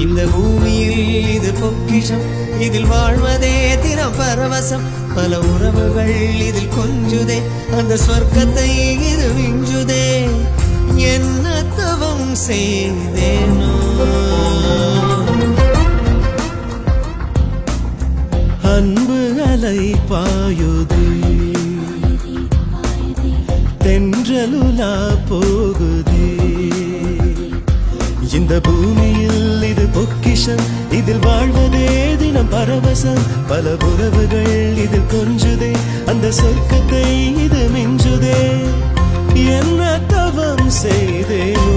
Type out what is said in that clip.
இந்த பூமியில் இது பொக்கிஷம், இதில் வாழ்வதே தினம் பரவசம். பல உறவுகள் இதில் கொஞ்சுதே, அந்த சொர்க்கத்தை இது விஞ்சுதே. என்ன தவம் செய்தேனோ அன்பு அலை பாயுதே, தென்றலுலா போகுதே. இந்த பூமியில் இது பொக்கிஷம், இதில் வாழ்வதே தினம் பரவசம். பல உறவுகள் இதில் கொஞ்சுதே, அந்த சொர்க்கத்தை இது மிஞ்சுதே. என்ன தவம் செய்தேனோ